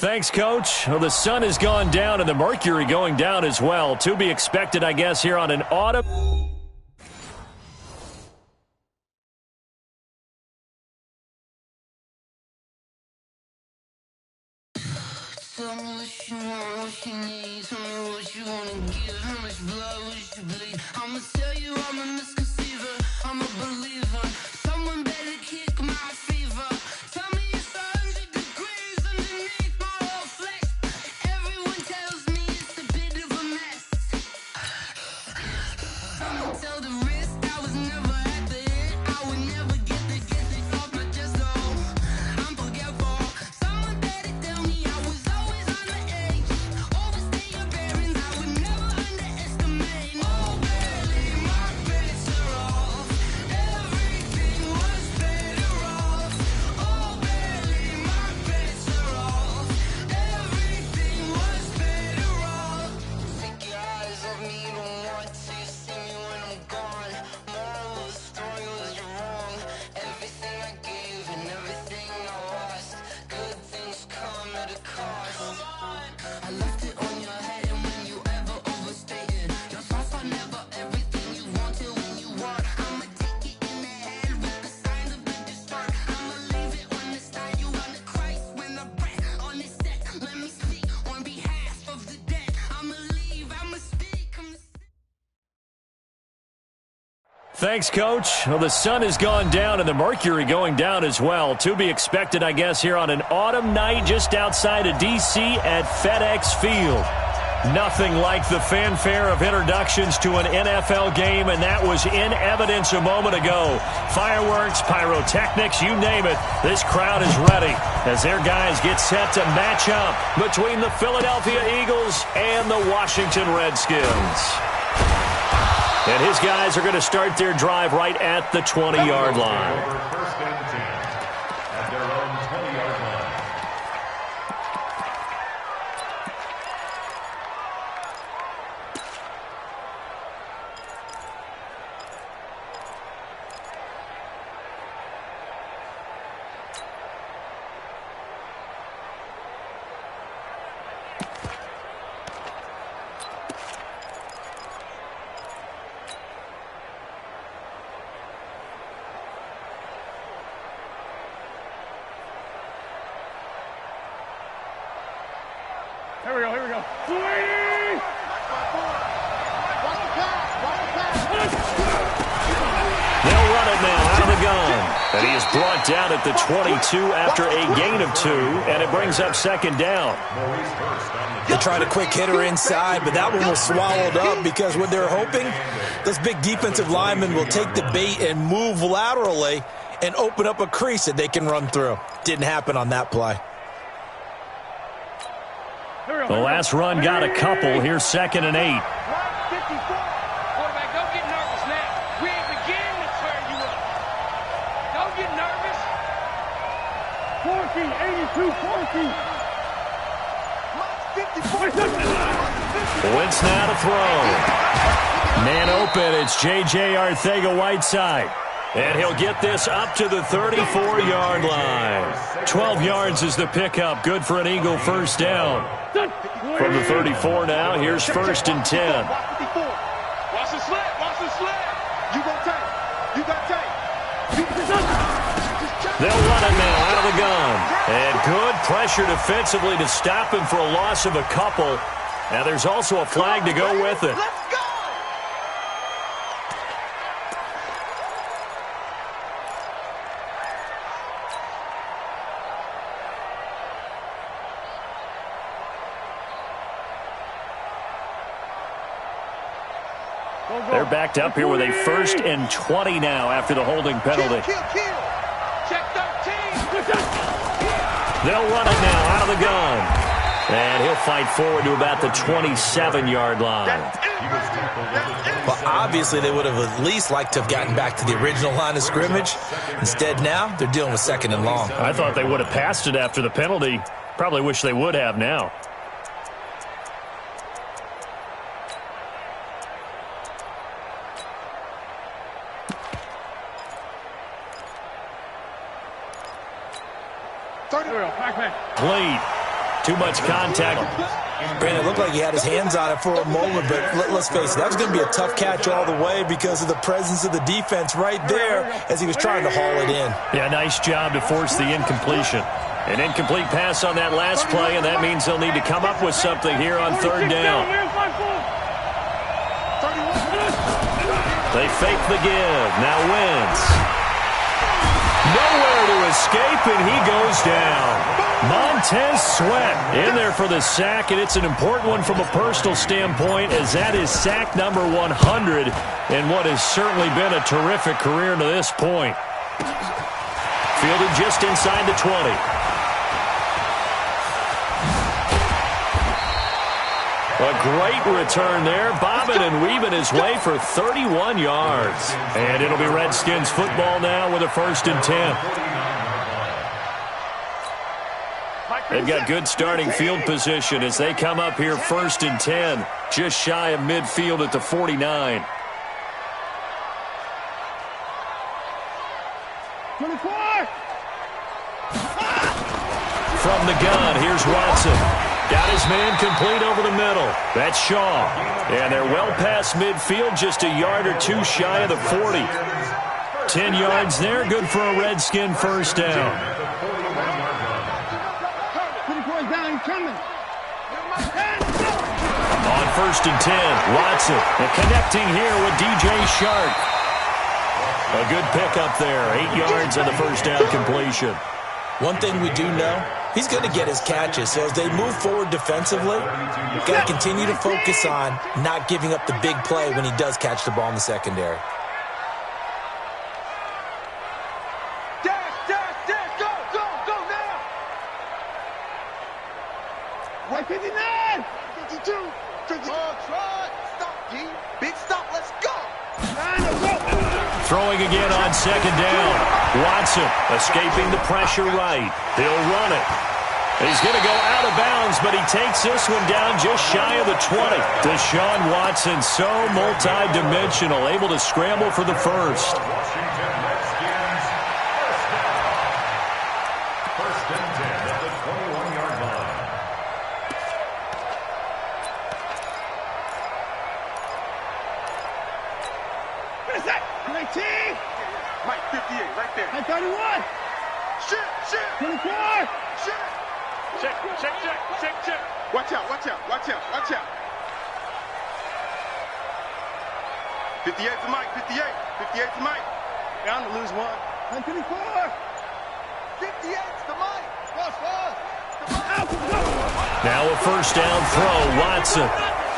Thanks, Coach. Well, the sun has gone down and the mercury going down as well. To be expected, I guess, here on an autumn. Tell me what you want, what you need. Tell me what you wanna give. How much blood would you bleed? I'ma tell you I'm a misconceiver. I'm a believer. Someone better kick my fever. Tell me it's 100 degrees underneath my whole flesh. Everyone tells me it's a bit of a mess. Someone tell the risk I was never at the end. I would never get it off my chest. Oh, I'm forgetful. Someone better tell me I was always on the edge. Overstay your bearings, I would never underestimate. Oh, barely my bets are off. Everything was better off. Oh, barely my bets are off. Everything was better off. Take your eyes off me, don't want to see me when I'm gone. Moral of the story was you're wrong. Everything I gave and everything I lost. Good things come at a cost. I left it on your head, and when you ever overstated, your thoughts are never everything you wanted when you want. I'ma take it in the head with the signs of the distort. I'ma leave it on the side. You on the Christ when I breath on this set. Let me speak on behalf of the dead. I'ma leave, I'ma speak. Thanks, Coach. Well, the sun has gone down and the mercury going down as well. To be expected, I guess, here on an autumn night just outside of D.C. at FedEx Field. Nothing like the fanfare of introductions to an NFL game, and that was in evidence a moment ago. Fireworks, pyrotechnics, you name it. This crowd is ready as their guys get set to match up between the Philadelphia Eagles and the Washington Redskins. And his guys are going to start their drive right at the 20-yard line. First and 10 at their own 20-yard line. Here we go. They'll run it now out of the gun. And he is brought down at the 22 after a gain of 2, and it brings up second down. They tried a quick hitter inside, but that one was swallowed up because what they're hoping, those big defensive linemen will take the bait and move laterally and open up a crease that they can run through. Didn't happen on that play. The last run got a couple. Here's second and 8. Quarterback, don't get nervous now. We ain't beginning to tear you up. Don't get nervous. 82, 40. Wentz now to throw. Man open. It's J.J. Arcega-Whiteside. And he'll get this up to the 34-yard line. 12 yards is the pickup. Good for an Eagle first down. From the 34 now, here's first and 10. Watch the slip. You got tape. They'll run it now out of the gun. And good pressure defensively to stop him for a loss of a couple. Now there's also a flag to go with it. Let's go. They're backed up here with a first and 20 now after the holding penalty. Check 13. They'll run it now out of the gun. And he'll fight forward to about the 27-yard line. Well, obviously they would have at least liked to have gotten back to the original line of scrimmage. Instead now, they're dealing with second and long. I thought they would have passed it after the penalty. Probably wish they would have now. Back. Lead. Too much contact. Brandon, it looked like he had his hands on it for a moment, but let's face it, that was going to be a tough catch all the way because of the presence of the defense right there as he was trying to haul it in. Yeah, nice job to force the incompletion. An incomplete pass on that last play, and that means they'll need to come up with something here on third down. They fake the give. Now Wentz. Nowhere to escape, and he goes down. Montez Sweat in there for the sack, and it's an important one from a personal standpoint as that is sack number 100 in what has certainly been a terrific career to this point. Fielded just inside the 20. A great return there, bobbing and weaving his way for 31 yards. And it'll be Redskins football now with a 1st and 10. They've got good starting field position as they come up here 1st and 10, just shy of midfield at the 49. 24! From the gun, here's Watson. Got his man complete over the middle. That's Shaw. And they're well past midfield, just a yard or two shy of the 40. 10 yards there, good for a Redskin 1st down. 24 down, coming. On 1st and 10, Watson. And connecting here with DJ Shark. A good pickup there, 8 yards on the 1st down completion. One thing we do know, he's going to get his catches. So as they move forward defensively, got to continue to focus on not giving up the big play when he does catch the ball in the secondary. Dash, go now! 159! 52! 52! Try! Stop, D! Big stop, let's go! Throwing again on 2nd down. Watson escaping the pressure right. He'll run it. He's going to go out of bounds, but he takes this one down just shy of the 20. Deshaun Watson, so multi-dimensional, able to scramble for the 1st. Washington Redskins, 1st and 10 at the 21-yard line. What is that? 19! Mike, 58, right there. Mike, 31! Shit! 24! Shit! Check. Watch out. 58 to Mike, 58 to Mike. Down to lose one. 124! 58 to Mike. Fast. Now a 1st down throw, Watson.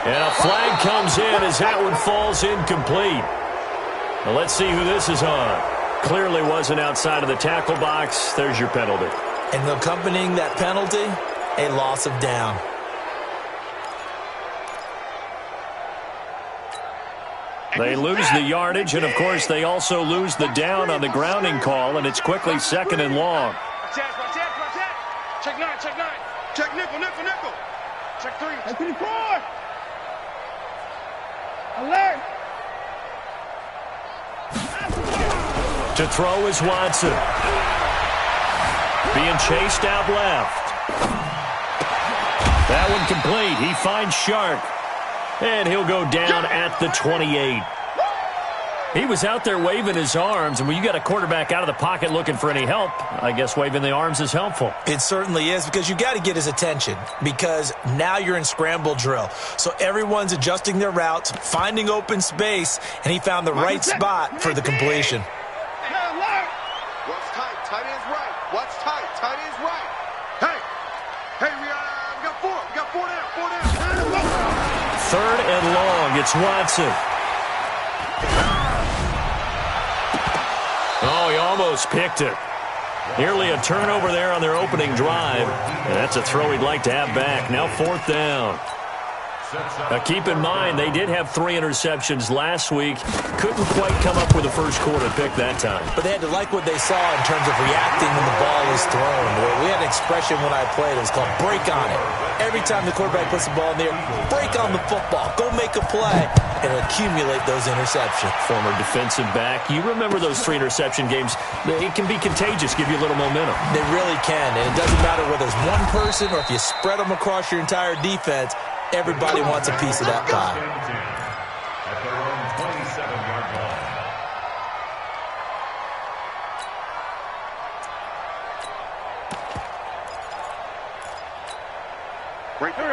And a flag comes in as that one falls incomplete. Well, let's see who this is on. Clearly wasn't outside of the tackle box. There's your penalty. And accompanying that penalty, a loss of down. They lose the yardage, and, of course, they also lose the down on the grounding call, and it's quickly 2nd and long. Check 9. Check nickel. Check 3. 24! Alert! To throw is Watson. Being chased out left. That one complete. He finds Shark. And he'll go down at the 28. He was out there waving his arms, and when you got a quarterback out of the pocket looking for any help, I guess waving the arms is helpful. It certainly is, because you got to get his attention, because now you're in scramble drill. So everyone's adjusting their routes, finding open space, and he found the right spot for the completion. What's tight? Tight end's right. What's tight? Tight end's right. Hey, we got 4. We got 4 down. 4 down. 3rd and long. It's Watson. Oh, he almost picked it. Nearly a turnover there on their opening drive. And that's a throw he'd like to have back. Now 4th down. Now keep in mind, they did have 3 interceptions last week. Couldn't quite come up with a first quarter pick that time. But they had to like what they saw in terms of reacting when the ball is thrown. We had an expression when I played. It was called break on it. Every time the quarterback puts the ball in the air, break on the football. Go make a play and accumulate those interceptions. Former defensive back. You remember those 3 interception games. It can be contagious, give you a little momentum. They really can. And it doesn't matter whether it's one person or if you spread them across your entire defense. Everybody wants a piece of that pie. At their own 27-yard line.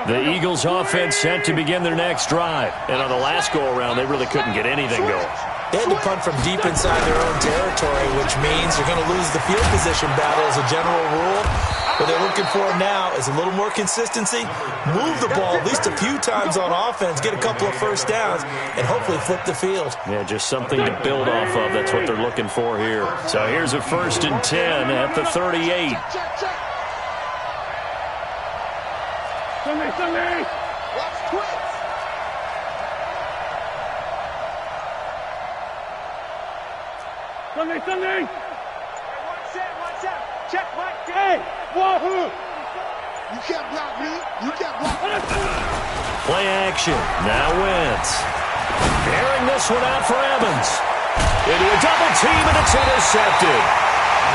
The Eagles offense set to begin their next drive. And on the last go-around, they really couldn't get anything going. They had to punt from deep inside their own territory, which means they're going to lose the field position battle as a general rule. What they're looking for now is a little more consistency, move the ball at least a few times on offense, get a couple of first downs, and hopefully flip the field. Yeah, just something to build off of. That's what they're looking for here. So here's a 1st and 10 at the 38. Sunday! Watch twits! Sunday! Watch out! Check, Mike! Hey! Wahoo! You can't block me! You can't block me! Play action. Now Wentz. Airing this one out for Evans. Into a double team, and it's intercepted.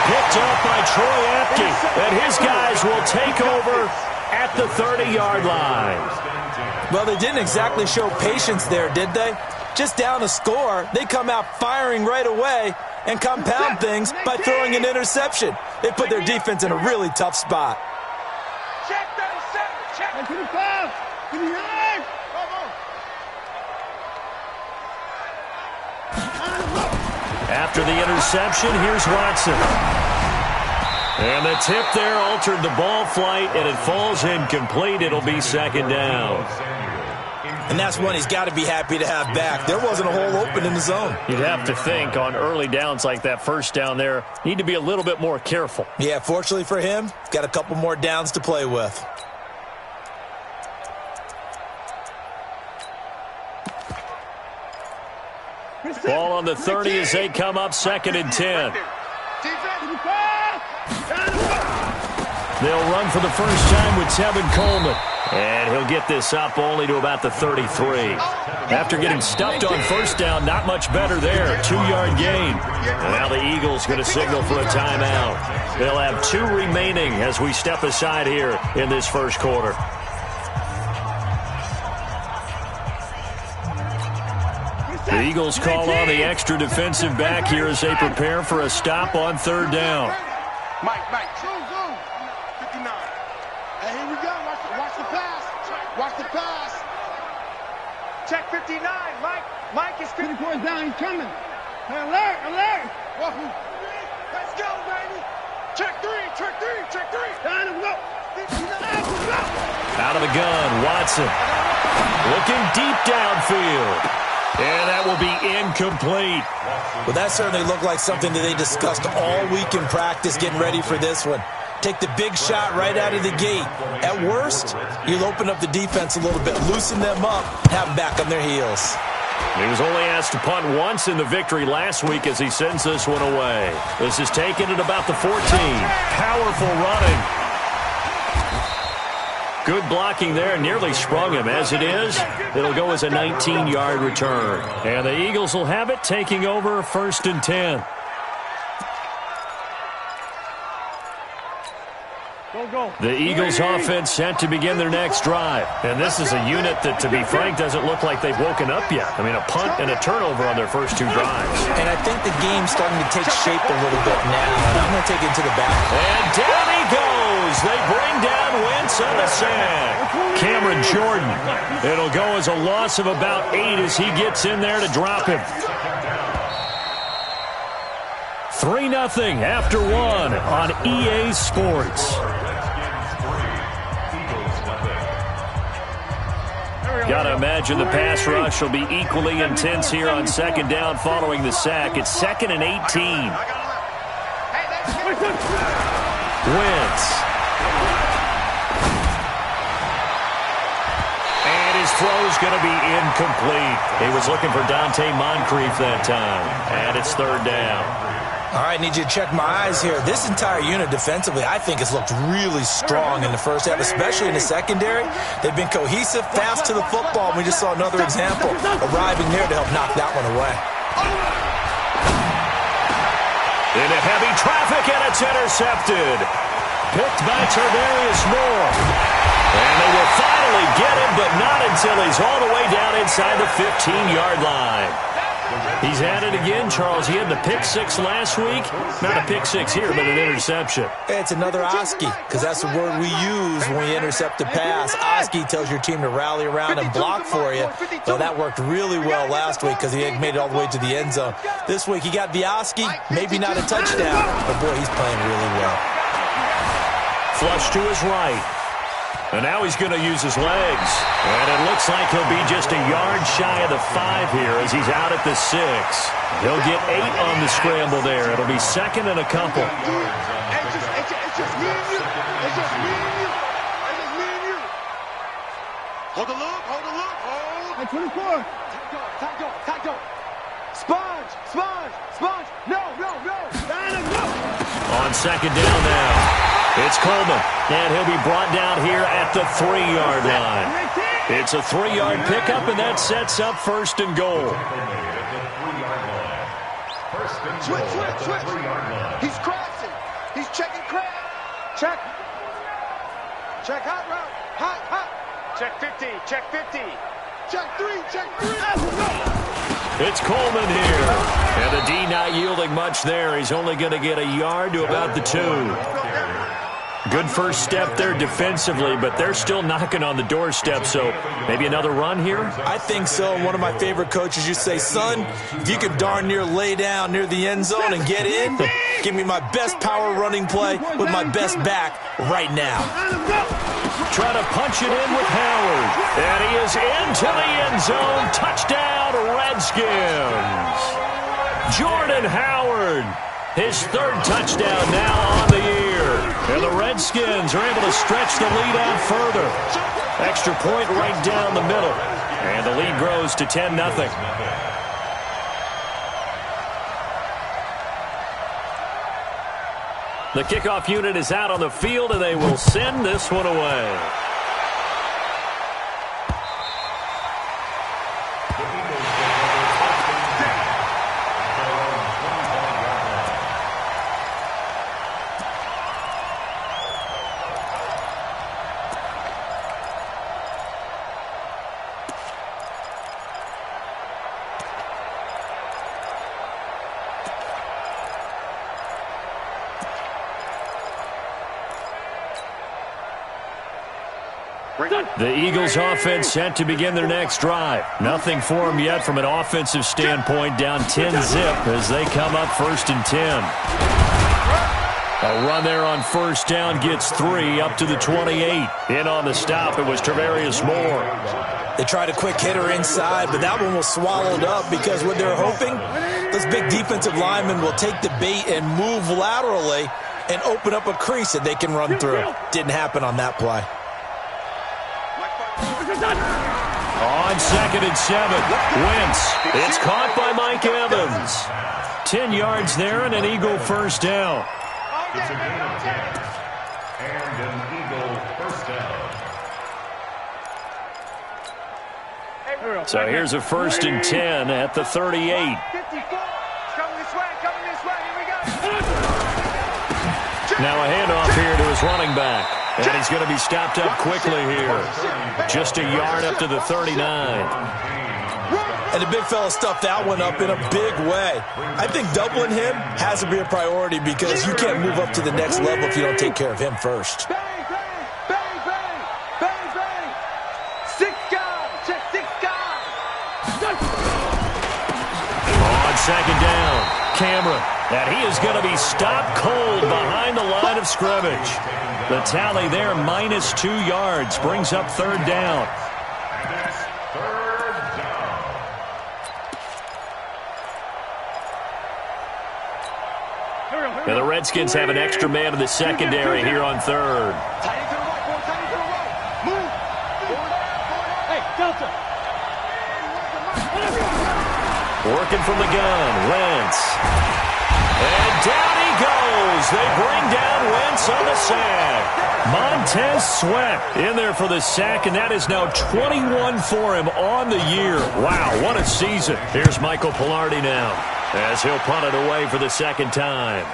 Picked up by Troy Apke. And his guys will take over at the 30-yard line. Well, they didn't exactly show patience there, did they? Just down a score, they come out firing right away and compound things by throwing an interception. They put their defense in a really tough spot. Check 37! Check! To the pass! To the yard! After the interception, here's Watson. And the tip there altered the ball flight, and it falls incomplete. It'll be 2nd down. And that's one he's got to be happy to have back. There wasn't a hole open in the zone. You'd have to think on early downs like that first down there, need to be a little bit more careful. Yeah, fortunately for him, got a couple more downs to play with. Ball on the 30 as they come up 2nd and 10. They'll run for the first time with Tevin Coleman. And he'll get this up only to about the 33. After getting stuffed on first down, not much better there. 2-yard gain. And now the Eagles going to signal for a timeout. They'll have 2 remaining as we step aside here in this first quarter. The Eagles call on the extra defensive back here as they prepare for a stop on 3rd down. Mike. Zoom. 59. Hey, here we go. Watch the pass. Watch the pass. Check 59. Mike is 54 down. He's coming. Alert. Wahoo. Let's go, baby. Check 3. Down and go. 59. Go. Out of the gun, Watson. Looking deep downfield. And that will be incomplete. Well, that certainly looked like something that they discussed all week in practice getting ready for this one. Take the big shot right out of the gate. At worst, you'll open up the defense a little bit, loosen them up, have them back on their heels. He was only asked to punt once in the victory last week as he sends this one away. This is taken at about the 14. Powerful running. Good blocking there, nearly sprung him. As it is, it'll go as a 19-yard return. And the Eagles will have it, taking over 1st and 10. The Eagles offense set to begin their next drive. And this is a unit that, to be frank, doesn't look like they've woken up yet. I mean, a punt and a turnover on their first 2 drives. And I think the game's starting to take shape a little bit now. And I'm going to take it to the back. And down he goes. They bring down Wentz on the sack. Cameron Jordan. It'll go as a loss of about 8 as he gets in there to drop him. 3-0 after 1 on EA Sports. Got to imagine the pass rush will be equally intense here on 2nd down following the sack. It's 2nd and 18. Wentz. And his throw's going to be incomplete. He was looking for Dante Moncrief that time, and it's third down. All right, need you to check my eyes here. This entire unit defensively, I think, has looked really strong in the first half, especially in the secondary. They've been cohesive, fast to the football. We just saw another example arriving there to help knock that one away. Into heavy traffic, and it's intercepted. Picked by Tarvarius Moore. And they will finally get him, but not until he's all the way down inside the 15-yard line. He's at it again, Charles. He had the pick six last week. Not a pick six here, but an interception. It's another Oski, because that's the word we use when we intercept a pass. Oski tells your team to rally around and block for you. Well, that worked really well last week because he had made it all the way to the end zone. This week he got the Oski, maybe not a touchdown, but boy, he's playing really well. Flush to his right. And now he's going to use his legs. And it looks like he'll be just a yard shy of the 5 here as he's out at the 6. He'll get 8 on the scramble there. It'll be second and a couple. It's just me and you. It's just me and you. It's just me and you. Hold the look, hold the look, hold. Hey, 24. Tight dog. Sponge. No. On second down now. It's Coleman, and he'll be brought down here at the 3-yard line. It's a 3-yard pickup, and that sets up first and goal. Switch. He's crashing. He's checking crash. Check hot route. Hot. Check 50. Check 3. It's Coleman here. And the D not yielding much there. He's only going to get a yard to about the 2. Good first step there defensively, but they're still knocking on the doorstep, so maybe another run here? I think so. One of my favorite coaches used to say, son, if you could darn near lay down near the end zone and get in, give me my best power running play with my best back right now. Trying to punch it in with Howard. And he is into the end zone. Touchdown, Redskins. Jordan Howard. His 3rd touchdown now on the year. And the Redskins are able to stretch the lead out further. Extra point right down the middle. And the lead grows to 10-0. The kickoff unit is out on the field, and they will send this one away. The Eagles offense set to begin their next drive. Nothing for them yet from an offensive standpoint, down 10-zip as they come up 1st and 10. A run there on first down gets 3 up to the 28. In on the stop, it was Tarvarius Moore. They tried a quick hitter inside, but that one was swallowed up because what they're hoping, those big defensive linemen will take the bait and move laterally and open up a crease that they can run through. Didn't happen on that play. On 2nd and 7, Wentz. It's caught by Mike Evans. 10 yards there and an Eagle first down. It's a gain of 10 and an Eagle first down. So here's a 1st and 10 at the 38. Coming this way. Here we go. Now a handoff here to his running back. And he's going to be stopped up quickly here. Just a yard up to the 39. And the big fella stuffed that one up in a big way. I think doubling him has to be a priority because you can't move up to the next level if you don't take care of him first. Bang. 6 guys. Check 6 guys. On 2nd down, Cameron. And he is going to be stopped cold behind the line of scrimmage. The tally there, -2 yards, brings up 3rd down. And the Redskins have an extra man in the secondary here on 3rd. Tight to the right, boy. Move. Hey, Working from the gun, Wentz. And down he goes. They bring down Wentz on the sack. Montez Sweat in there for the sack, and that is now 21 for him on the year. Wow, what a season. Here's Michael Pilardi now as he'll punt it away for the second time.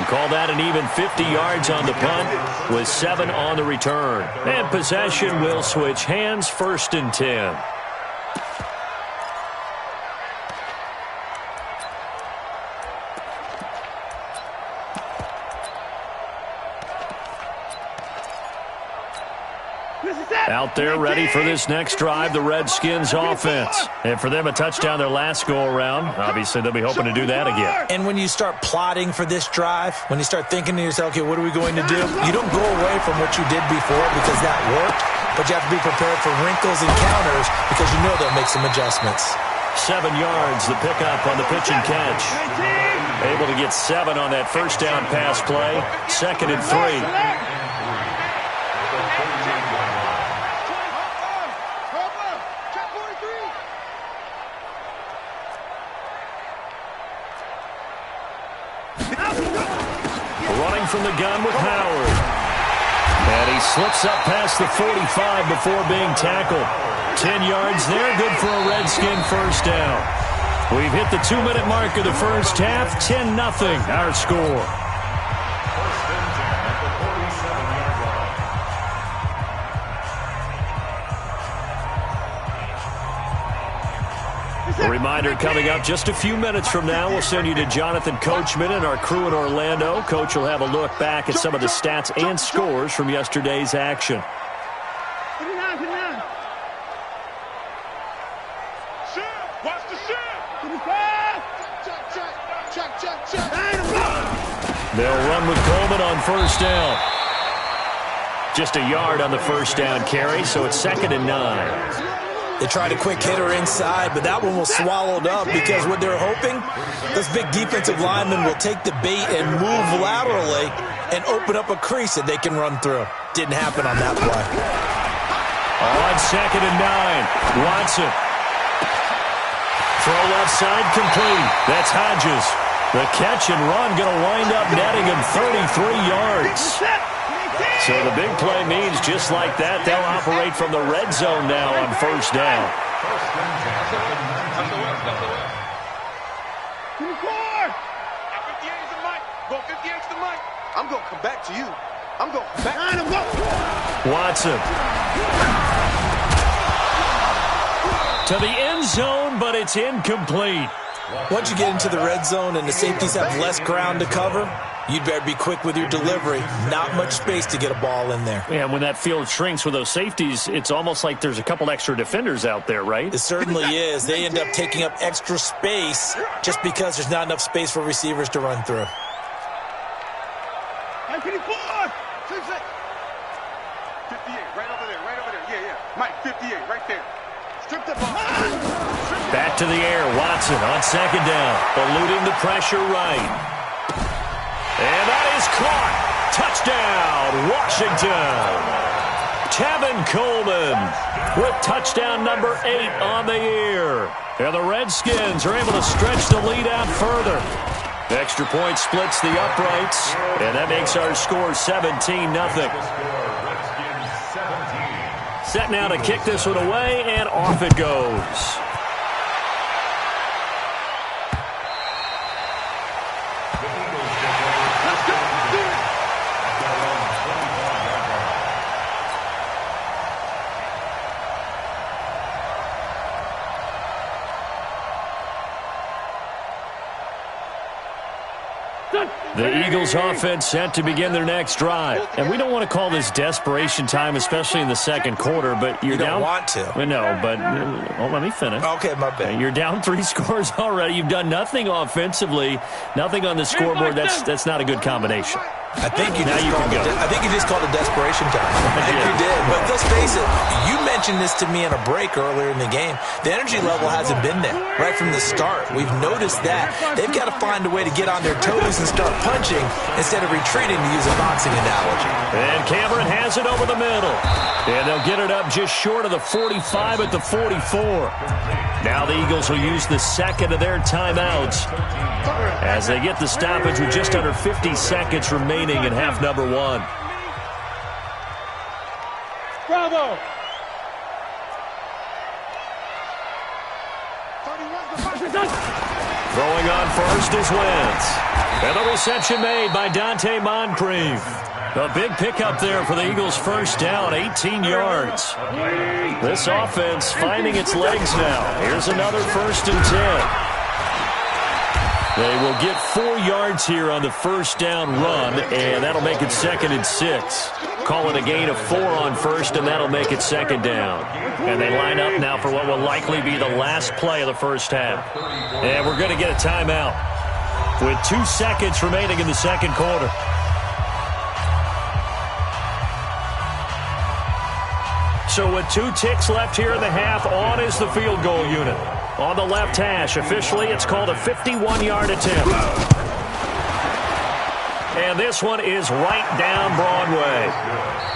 Call that an even 50 yards on the punt with 7 on the return. And possession will switch hands, 1st and 10. Out there ready for this next drive, the Redskins offense. And for them, a touchdown their last go-around. Obviously, they'll be hoping to do that again. And when you start plotting for this drive, when you start thinking to yourself, okay, what are we going to do? You don't go away from what you did before because that worked, but you have to be prepared for wrinkles and counters because you know they'll make some adjustments. 7 yards, the pickup on the pitch and catch. Able to get 7 on that first down pass play. 2nd and 3. From the gun with Howard. And he slips up past the 45 before being tackled. 10 yards there, good for a Redskin first down. We've hit the 2-minute mark of the first half. 10-0 our score. A reminder coming up just a few minutes from now, we'll send you to Jonathan Coachman and our crew in Orlando. Coach will have a look back at some of the stats and scores from yesterday's action. Watch the They'll run with Coleman on first down. Just a yard on the first down carry, so it's 2nd and 9. They tried a quick hitter inside, but that one was swallowed up because what they're hoping, those big defensive linemen will take the bait and move laterally and open up a crease that they can run through. Didn't happen on that play. On 2nd and 9, Watson. Throw left side complete. That's Hodges. The catch and run going to wind up netting him 33 yards. So the big play means just like that, they'll operate from the red zone now on first down. I'm going to come back to you. I'm going to come back. Watson. To the end zone, but it's incomplete. Once you get into the red zone and the safeties have less ground to cover, you'd better be quick with your delivery. Not much space to get a ball in there. Yeah, when that field shrinks with those safeties, it's almost like there's a couple extra defenders out there, right? It certainly is. They end up taking up extra space just because there's not enough space for receivers to run through. 58, right over there. Yeah. Mike, 58, right there. Strip the ball. Back to the air, Watson on 2nd down. Eluding the pressure right. And that is caught. Touchdown, Washington. Tevin Coleman with touchdown number 8 on the year. And the Redskins are able to stretch the lead out further. Extra point splits the uprights, and that makes our score 17-0. Set now to kick this one away, and off it goes. The Eagles offense set to begin their next drive. And we don't want to call this desperation time, especially in the second quarter, but you're down. You don't want to. No, but well, let me finish. Okay, my bad. You're down 3 scores already. You've done nothing offensively, nothing on the scoreboard. That's not a good combination. I think you just called a desperation time. I think you did. But let's face it, you mentioned this to me in a break earlier in the game. The energy level hasn't been there right from the start. We've noticed that. They've got to find a way to get on their toes and start punching instead of retreating, to use a boxing analogy. And Cameron has it over the middle. And they'll get it up just short of the 45 at the 44. Now the Eagles will use the second of their timeouts as they get the stoppage with just under 50 seconds remaining in half number 1. Bravo! Throwing on first is Wentz. And the reception made by Dante Moncrief. A big pickup there for the Eagles' first down, 18 yards. This offense finding its legs now. Here's another 1st and 10. They will get 4 yards here on the first down run, and that'll make it 2nd and 6. Call it a gain of 4 on first, and that'll make it 2nd down. And they line up now for what will likely be the last play of the first half. And we're going to get a timeout with 2 seconds remaining in the second quarter. So with 2 ticks left here in the half, on is the field goal unit. On the left hash, officially it's called a 51-yard attempt. And this one is right down Broadway.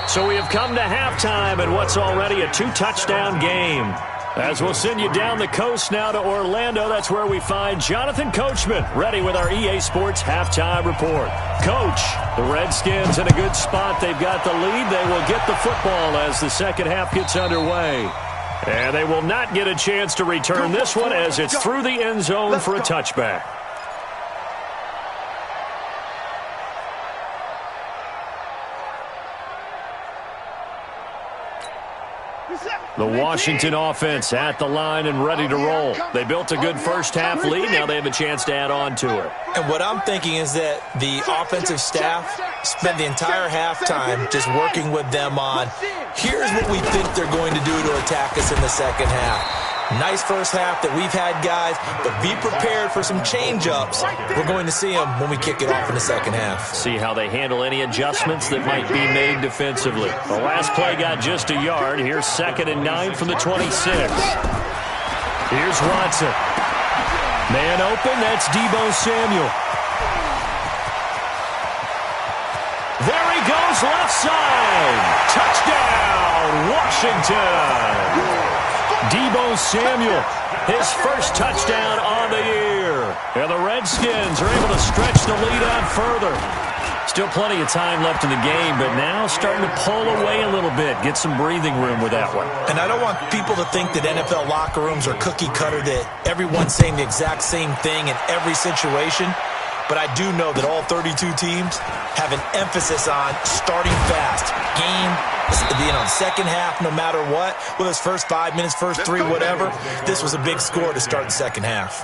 So we have come to halftime in what's already a 2-touchdown game. As we'll send you down the coast now to Orlando, that's where we find Jonathan Coachman, ready with our EA Sports Halftime Report. Coach, the Redskins in a good spot. They've got the lead. They will get the football as the second half gets underway. And they will not get a chance to return this one as it's through the end zone for a touchback. The Washington offense at the line and ready to roll. They built a good first half lead. Now they have a chance to add on to it. And what I'm thinking is that the offensive staff spent the entire halftime just working with them on, here's what we think they're going to do to attack us in the second half. Nice first half that we've had, guys, but be prepared for some change-ups. We're going to see them when we kick it off in the second half. See how they handle any adjustments that might be made defensively. The last play got just a yard. Here's 2nd and 9 from the 26. Here's Watson. Man open, that's Deebo Samuel. There he goes, left side. Touchdown, Washington. Deebo Samuel, his first touchdown on the year. And the Redskins are able to stretch the lead out further. Still plenty of time left in the game, but now starting to pull away a little bit, get some breathing room with that one. And I don't want people to think that NFL locker rooms are cookie cutter, that everyone's saying the exact same thing in every situation. But I do know that all 32 teams have an emphasis on starting fast. Second half, no matter what, whether it's first 5 minutes, first 3, whatever, this was a big score to start the second half.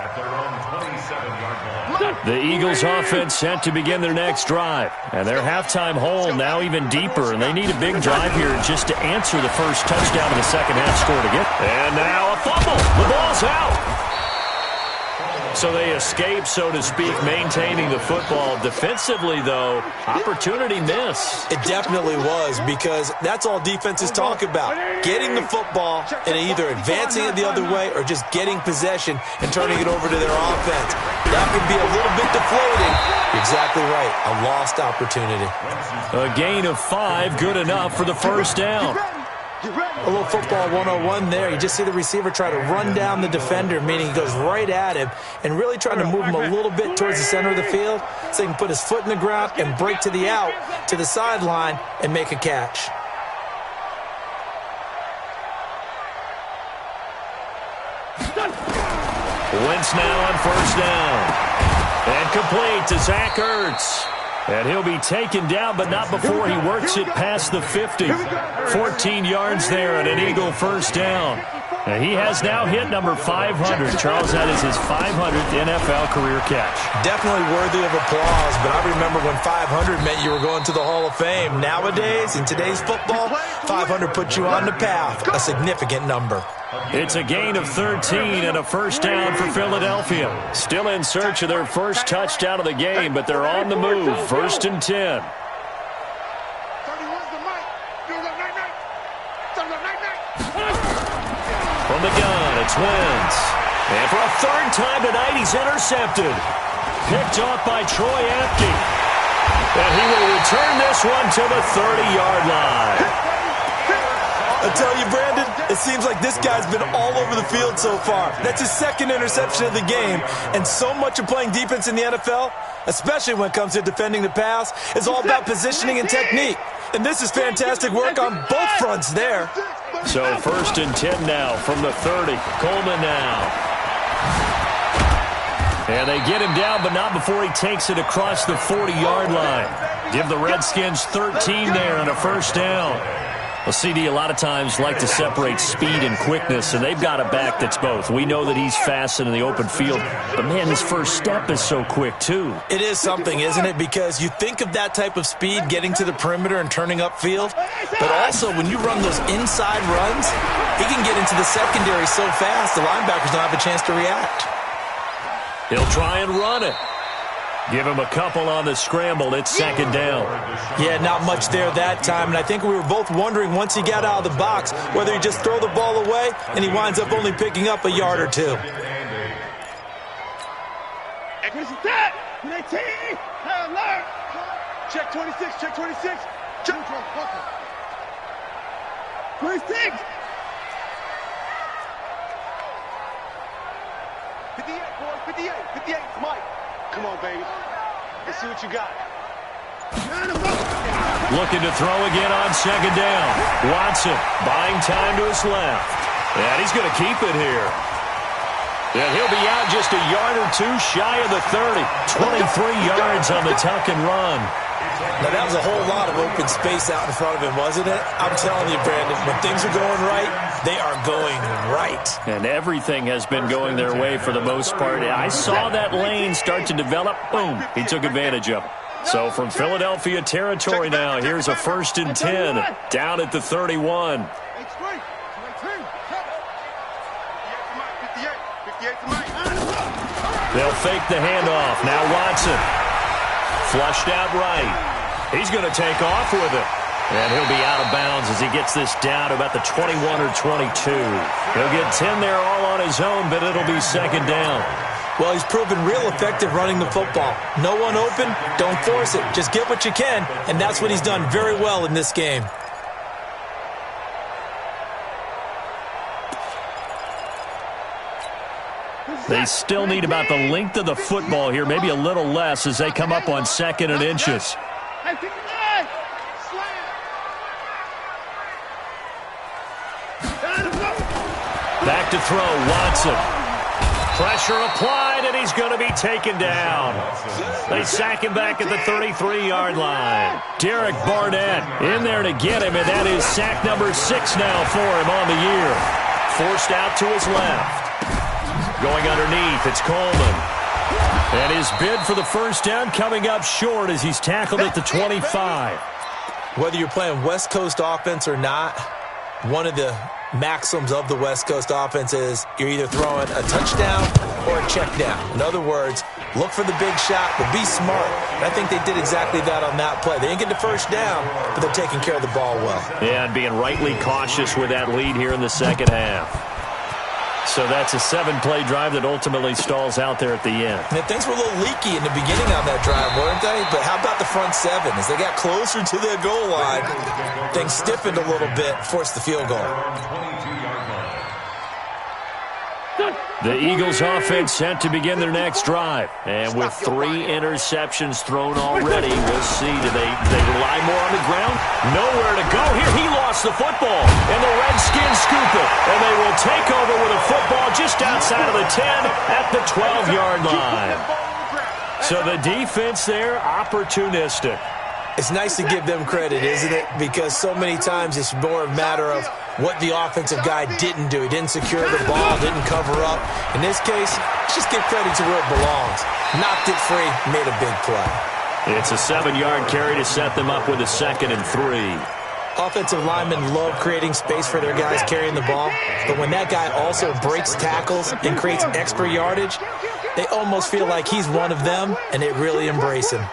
The Eagles offense set to begin their next drive. And their halftime hole now even deeper, and they need a big drive here just to answer the first touchdown of the second half score to get. And now a fumble. The ball's out. So they escape, so to speak, maintaining the football. Defensively, though, opportunity miss. It definitely was, because that's all defenses talk about. Getting the football and either advancing it the other way or just getting possession and turning it over to their offense. That could be a little bit deflating. You're exactly right. A lost opportunity. A gain of 5, good enough for the first down. A little football 101 there. You just see the receiver try to run down the defender, meaning he goes right at him and really trying to move him a little bit towards the center of the field so he can put his foot in the ground and break to the out, to the sideline, and make a catch. Wentz now on first down. And complete to Zach Ertz. And he'll be taken down, but not before he works it past the 50. 14 yards there and an Eagle first down. And he has now hit number 500. Charles, that is his 500th NFL career catch. Definitely worthy of applause, but I remember when 500 meant you were going to the Hall of Fame. Nowadays, in today's football, 500 puts you on the path, a significant number. It's a gain of 13 and a first down for Philadelphia. Still in search of their first touchdown of the game, but they're on the move. 1st and 10. the gun, it's Wentz. And for a third time tonight, he's intercepted. Picked off by Troy Apke. And he will return this one to the 30-yard line. I tell you, Brandon, it seems like this guy's been all over the field so far. That's his second interception of the game. And so much of playing defense in the NFL, especially when it comes to defending the pass, is all about positioning and technique. And this is fantastic work on both fronts there. So 1st and 10 now from the 30. Coleman now. And they get him down, but not before he takes it across the 40-yard line. Give the Redskins 13 there on a first down. Well, CD, a lot of times like to separate speed and quickness, and they've got a back that's both. We know that he's fast in the open field, but, man, his first step is so quick, too. It is something, isn't it? Because you think of that type of speed getting to the perimeter and turning upfield, but also when you run those inside runs, he can get into the secondary so fast the linebackers don't have a chance to react. He'll try and run it. Give him a couple on the scramble. It's second down. Yeah, not much there that time, and I think we were both wondering once he got out of the box whether he'd just throw the ball away, and he winds up only picking up a yard or two. Check 26, check 26. Check 26. 58, boys, 58, 58, Mike. Come on, baby. Let's see what you got. Looking to throw again on second down. Watson buying time to his left. And he's going to keep it here. And he'll be out just a yard or two shy of the 30. 23 yards on the tuck and run. Now, that was a whole lot of open space out in front of him, wasn't it? I'm telling you, Brandon, when things are going right, they are going right. And everything has been going their way for the most part. I saw that lane start to develop. Boom. He took advantage of it. So from Philadelphia territory now, here's a 1st and 10 down at the 31. They'll fake the handoff. Now Watson. Flushed out right. He's going to take off with it. And he'll be out of bounds as he gets this down to about the 21 or 22. He'll get 10 there all on his own, but it'll be second down. Well, he's proven real effective running the football. No one open, don't force it. Just get what you can, and that's what he's done very well in this game. They still need about the length of the football here, maybe a little less as they come up on 2nd and inches. Back to throw, Watson. Pressure applied, and he's going to be taken down. They sack him back at the 33-yard line. Derek Barnett in there to get him, and that is sack number 6 now for him on the year. Forced out to his left. Going underneath, it's Coleman. And his bid for the first down coming up short as he's tackled at the 25. Whether you're playing West Coast offense or not, one of the maxims of the West Coast offense is you're either throwing a touchdown or a check down. In other words, look for the big shot, but be smart. And I think they did exactly that on that play. They didn't get the first down, but they're taking care of the ball well. Yeah, and being rightly cautious with that lead here in the second half. So that's a 7-play drive that ultimately stalls out there at the end. And things were a little leaky in the beginning on that drive, weren't they? But how about the front 7? As they got closer to their goal line, things stiffened a little bit, forced the field goal. The Eagles offense set to begin their next drive. And with 3 interceptions thrown already, we'll see. Do they rely more on the ground? Nowhere to go. Here he lost the football. And the Redskins scoop it. And they will take over with a football just outside of the 10 at the 12-yard line. So the defense there, opportunistic. It's nice to give them credit, isn't it? Because so many times it's more a matter of what the offensive guy didn't do. He didn't secure the ball, didn't cover up. In this case, let's just give credit to where it belongs. Knocked it free, made a big play. It's a 7-yard carry to set them up with a 2nd and 3. Offensive linemen love creating space for their guys carrying the ball, but when that guy also breaks tackles and creates extra yardage, they almost feel like he's one of them, and they really embrace him.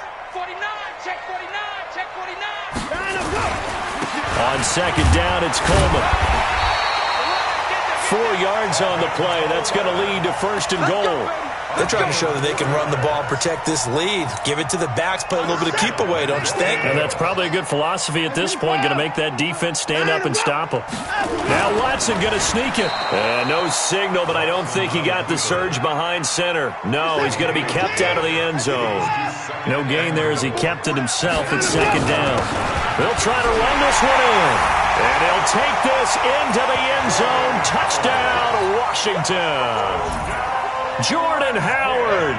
On 2nd down, it's Coleman. 4 yards on the play. That's going to lead to 1st and goal. They're trying to show that they can run the ball and protect this lead. Give it to the backs, play a little bit of keep away, don't you think? And that's probably a good philosophy at this point, going to make that defense stand up and stop them. Now Watson going to sneak it. No signal, but I don't think he got the surge behind center. No, he's going to be kept out of the end zone. No gain there as he kept it himself at 2nd down. They'll try to run this one in. And he'll take this into the end zone. Touchdown, Washington. Jordan Howard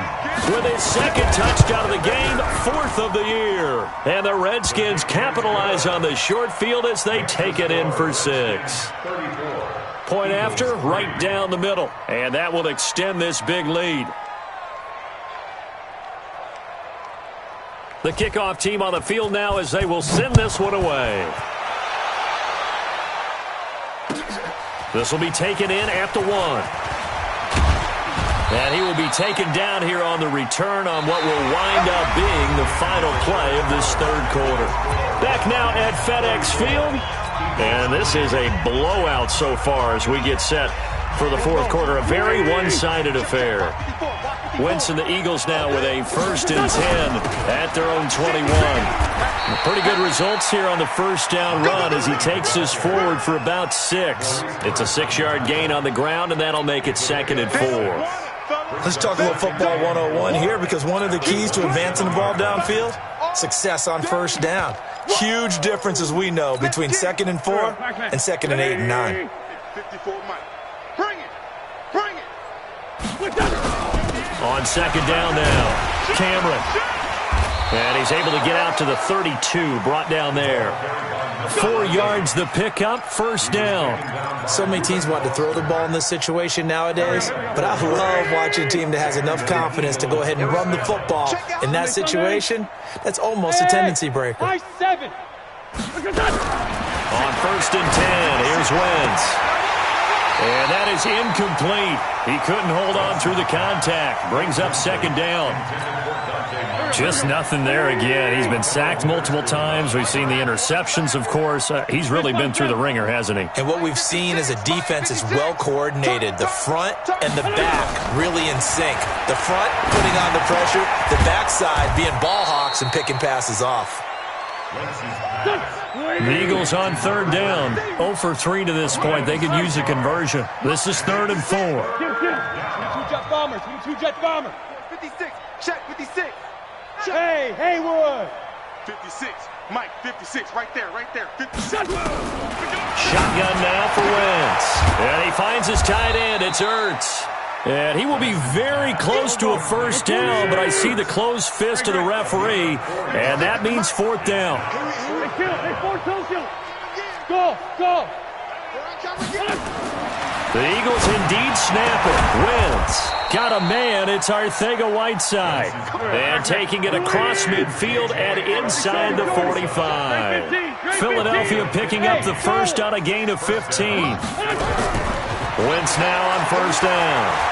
with his 2nd touchdown of the game, 4th of the year. And the Redskins capitalize on the short field as they take it in for 6. Point after, right down the middle. And that will extend this big lead. The kickoff team on the field now as they will send this one away. This will be taken in at the 1. And he will be taken down here on the return on what will wind up being the final play of this 3rd quarter. Back now at FedEx Field. And this is a blowout so far as we get set for the 4th quarter. A very one-sided affair. Wentz and the Eagles now with a 1st and 10 at their own 21. Pretty good results here on the 1st down run as he takes this forward for about 6. It's a 6-yard gain on the ground, and that'll make it 2nd and 4. Let's talk a little football 101 here, because one of the keys to advancing the ball downfield, success on 1st down. Huge difference, as we know, between 2nd and 4 and 2nd and 8 and 9. 54 Mike. Bring it. Bring it. On 2nd down now, Cameron. And he's able to get out to the 32, brought down there. 4 yards the pickup, 1st down. So many teams want to throw the ball in this situation nowadays, but I love watching a team that has enough confidence to go ahead and run the football in that situation. That's almost a tendency breaker. On 1st and 10, here's Wentz. And that is incomplete. He couldn't hold on through the contact. Brings up 2nd down. Just nothing there again. He's been sacked multiple times. We've seen the interceptions, of course. He's really been through the ringer, hasn't he? And what we've seen is a defense is well coordinated. The front and the back really in sync. The front putting on the pressure, the backside being ball hawks and picking passes off. The Eagles on 3rd down. 0 for 3 to this point. They could use a conversion. This is 3rd and 4. 2-jet bombers. 2-jet bomber. 56. Check 56. Hey, Haywood. 56. Mike, 56. Right there. 56. Shotgun now for Wentz. And he finds his tight end. It's Ertz. And he will be very close to a 1st down, but I see the closed fist of the referee, and that means 4th down. Go. The Eagles indeed snap it. Wentz got a man. It's Arcega-Whiteside. And taking it across midfield and inside the 45. Philadelphia picking up the 1st on a gain of 15. Wentz now on 1st down.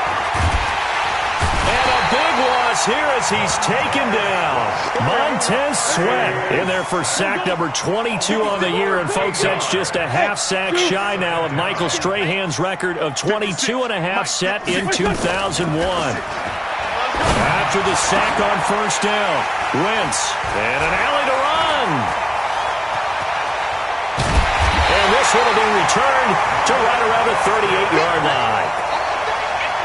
And a big loss here as he's taken down. Montez Sweat in there for sack number 22 on the year. And, folks, that's just a half sack shy now of Michael Strahan's record of 22 and a half set in 2001. After the sack on 1st down, Wentz and an alley to run. And this one will be returned to right around the 38-yard line.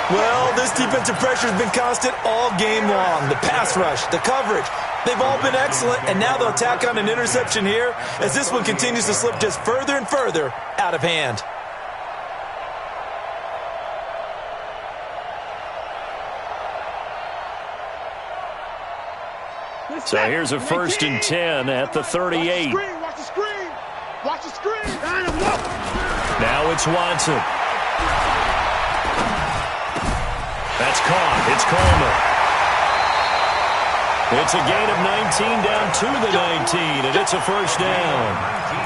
Well, this defensive pressure has been constant all game long. The pass rush, the coverage, they've all been excellent, and now they'll tack on an interception here as this one continues to slip just further and further out of hand. So here's a 1st and 10 at the 38. Watch the screen. Watch the screen. Now it's Watson. That's caught. It's Coleman. It's a gain of 19 down to the 19, and it's a 1st down.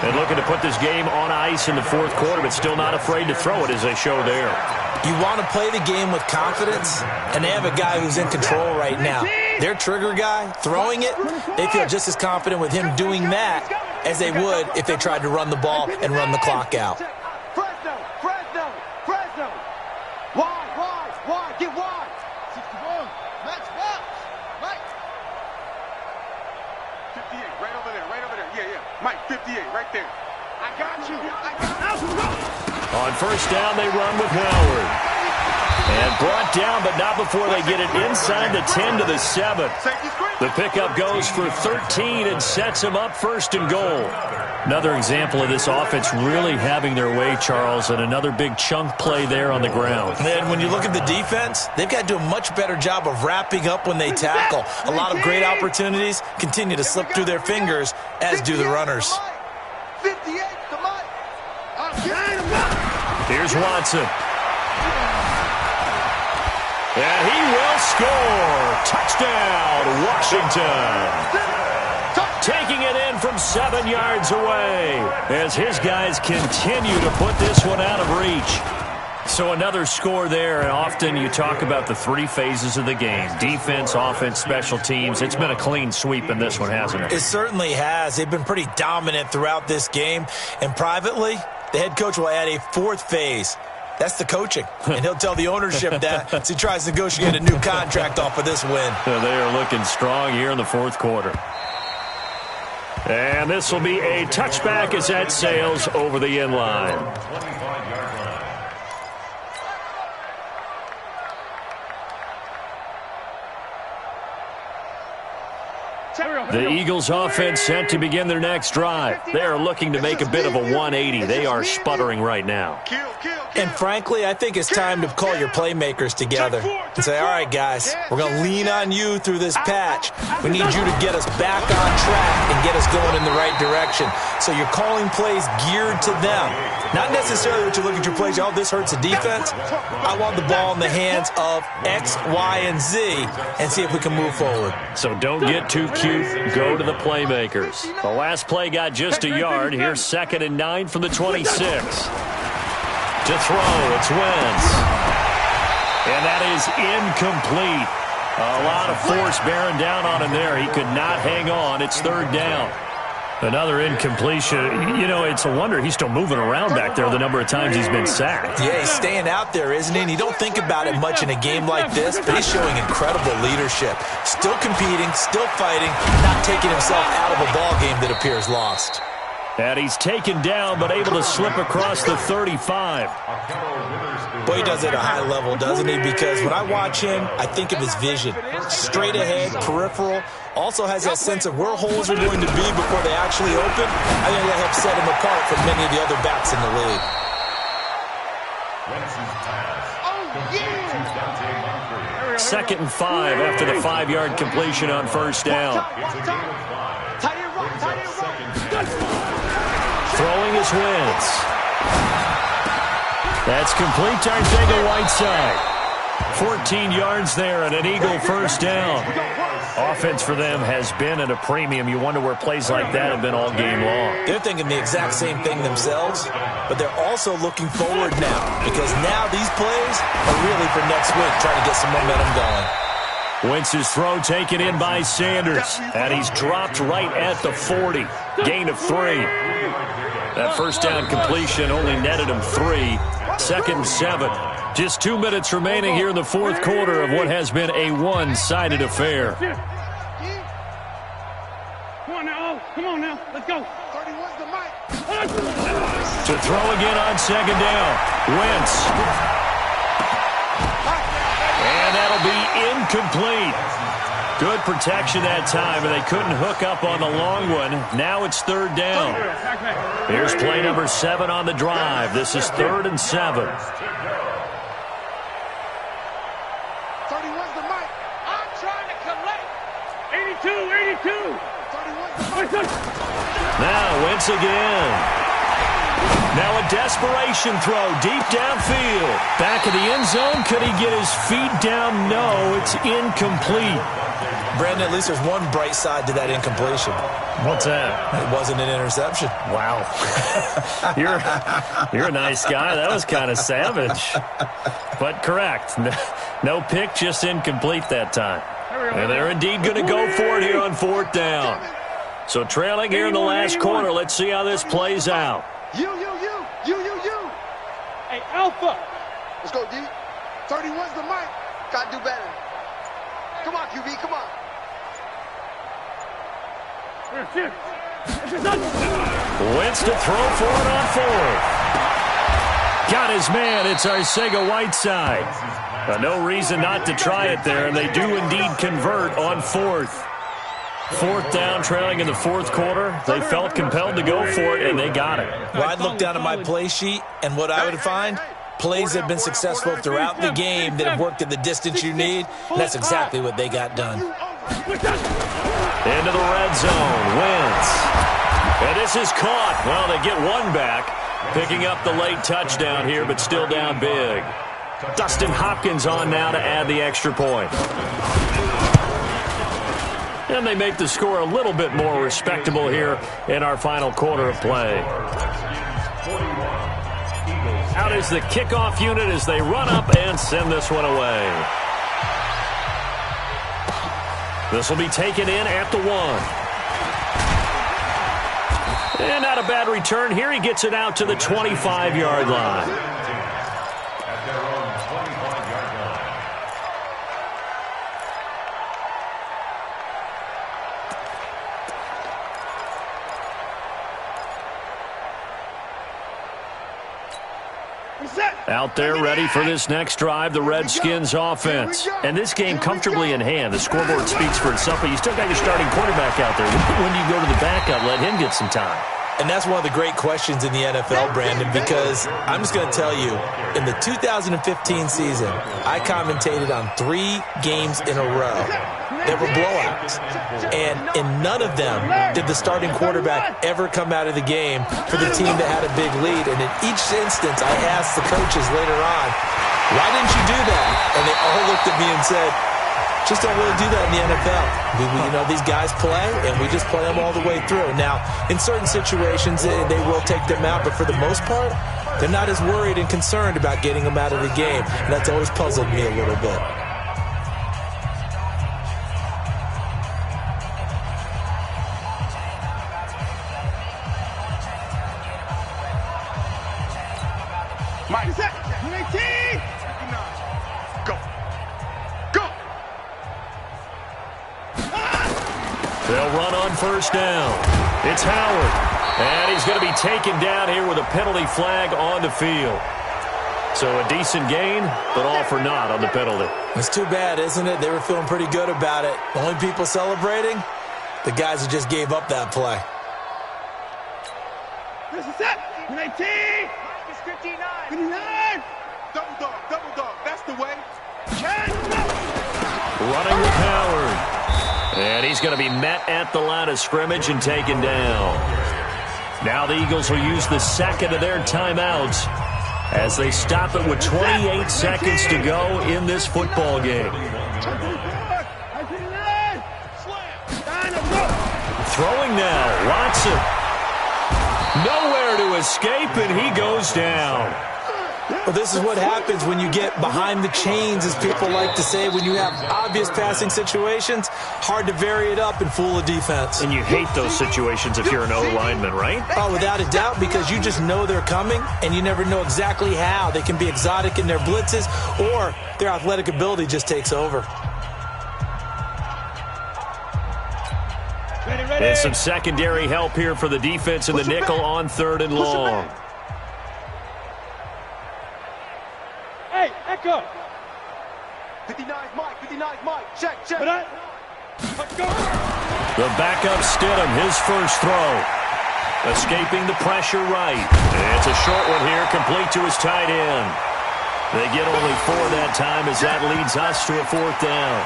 And looking to put this game on ice in the 4th quarter, but still not afraid to throw it as they show there. You want to play the game with confidence, and they have a guy who's in control right now. Their trigger guy, throwing it, they feel just as confident with him doing that as they would if they tried to run the ball and run the clock out. Fresno. Mike. 58, right over there. Yeah. Mike, 58, right there. I got you. On first down, they run with Howard. And brought down, but not before they get it inside the 10 to the 7. The pickup goes for 13 and sets them up first and goal. Another example of this offense really having their way, Charles, and another big chunk play there on the ground. And when you look at the defense, they've got to do a much better job of wrapping up when they tackle. A lot of great opportunities continue to slip through their fingers, as do the runners. 58 to Mike. Here's Watson. And he will score. Touchdown, Washington. Taking it in from 7 yards away as his guys continue to put this one out of reach. So another score there, and often you talk about the 3 phases of the game. Defense, offense, special teams. It's been a clean sweep in this one, hasn't it? It certainly has. They've been pretty dominant throughout this game. And privately, the head coach will add a 4th phase. That's the coaching. And he'll tell the ownership that as he tries to negotiate a new contract off of this win. They are looking strong here in the 4th quarter. And this will be a touchback as that sails over the end line. The Eagles offense set to begin their next drive. They are looking to make a bit of a 180. They are sputtering right now. And frankly, I think it's time to call your playmakers together and say, all right, guys, we're going to lean on you through this patch. We need you to get us back on track and get us going in the right direction. So you're calling plays geared to them. Not necessarily that you look at your plays, oh, this hurts the defense. I want the ball in the hands of X, Y, and Z and see if we can move forward. So don't get too cute. Go to the playmakers. The last play got just a yard. Here's 2nd and 9 from the 26. To throw, it's Wentz. And that is incomplete. A lot of force bearing down on him there. He could not hang on. It's 3rd down. Another incompletion. You know, it's a wonder he's still moving around back there the number of times he's been sacked. Yeah, he's staying out there, isn't he? And you don't think about it much in a game like this, but he's showing incredible leadership. Still competing, still fighting, not taking himself out of a ball game that appears lost. And he's taken down, but able to slip across the 35. Boy, he does it at a high level, doesn't he? Because when I watch him, I think of his vision. Straight ahead, peripheral. Also has that sense of where holes are going to be before they actually open. I think that helps set him apart from many of the other backs in the league. Second and 5 after the 5-yard completion on first down. Throwing his Wentz. That's complete to Arcega-Whiteside. 14 yards there and an Eagle first down. Offense for them has been at a premium. You wonder where plays like that have been all game long. They're thinking the exact same thing themselves, but they're also looking forward now because now these plays are really for next week, trying to get some momentum going. Wentz's throw taken in by Sanders, and he's dropped right at the 40. Gain of 3. That first down completion only netted him 3. 2nd and 7. Just 2 minutes remaining here in the 4th quarter of what has been a one-sided affair. Come on now, let's go. 31's the mic. To throw again on 2nd down. Wentz. And that'll be incomplete. Good protection that time, and they couldn't hook up on the long one. Now it's 3rd down. Here's play number 7 on the drive. This is 3rd and 7. 31's the mic. I'm trying to collect. 82. Now Wentz again. Now a desperation throw deep downfield. Back of the end zone. Could he get his feet down? No, it's incomplete. Brandon, at least there's one bright side to that incompletion. What's that? It wasn't an interception. Wow. You're a nice guy. That was kind of savage. But correct. No pick, just incomplete that time. And they're indeed going to go for it here on 4th down. So trailing here in the last quarter. Let's see how this plays out. You. Hey, Alpha. Let's go, D. 31's the mic. Got to do better. Come on, QB, come on. Wentz to throw for it on fourth. Got his man. It's Arcega-Whiteside. No reason not to try it there, and they do indeed convert on fourth. Fourth down, trailing in the fourth quarter. They felt compelled to go for it, and they got it. Well, I'd look down at my play sheet, and what I would find, plays that have been successful throughout the game that have worked at the distance you need, and that's exactly what they got done. Into the red zone, Wentz. And this is caught. Well, they get one back, picking up the late touchdown here, but still down big. Dustin Hopkins on now to add the extra point. And they make the score a little bit more respectable here in our final quarter of play. Out is the kickoff unit as they run up and send this one away. This will be taken in at the 1. And not a bad return here. He gets it out to the 25-yard line. At their own 25-yard line. Out there ready for this next drive, the Redskins offense. And this game comfortably in hand. The scoreboard speaks for itself, but you still got your starting quarterback out there. When you go to the backup, let him get some time. And that's one of the great questions in the NFL, Brandon, because I'm just going to tell you, in the 2015 season, I commentated on 3 games in a row that were blowouts. And in none of them did the starting quarterback ever come out of the game for the team that had a big lead. And in each instance, I asked the coaches later on, why didn't you do that? And they all looked at me and said, just don't really do that in the NFL. You know, these guys play, and we just play them all the way through. Now, in certain situations, they will take them out, but for the most part, they're not as worried and concerned about getting them out of the game. And that's always puzzled me a little bit. Mike, set. 18. Go. Go. They'll run on first down. It's Howard. And he's going to be taken down here with a penalty flag on the field. So a decent gain, but all for naught on the penalty. It's too bad, isn't it? They were feeling pretty good about it. The only people celebrating, the guys who just gave up that play. This is set. 19. 59. 59. Double dog. That's the way. Running with Howard. And he's going to be met at the line of scrimmage and taken down. Now the Eagles will use the second of their timeouts as they stop it with 28 seconds to go in this football game. Throwing now, Watson. Nowhere to escape, and he goes down. Well, this is what happens when you get behind the chains, as people like to say. When you have obvious passing situations, hard to vary it up and fool a defense. And you hate those situations if you're an O-lineman, right? Oh, without a doubt, because you just know they're coming, and you never know exactly how. They can be exotic in their blitzes, or their athletic ability just takes over. And some secondary help here for the defense in the nickel on 3rd and long. Hey, Echo. 59 Mike. Check. Let's go. The backup Stidham, his first throw. Escaping the pressure right. And it's a short one here, complete to his tight end. They get only 4 that time as that leads us to a 4th down.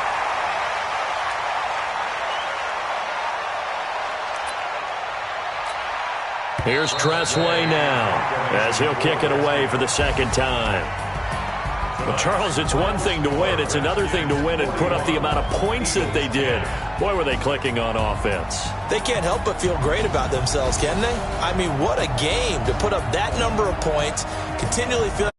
Here's Tressway now as he'll kick it away for the 2nd time. Well, Charles, it's one thing to win. It's another thing to win and put up the amount of points that they did. Boy, were they clicking on offense. They can't help but feel great about themselves, can they? I mean, what a game to put up that number of points, continually feel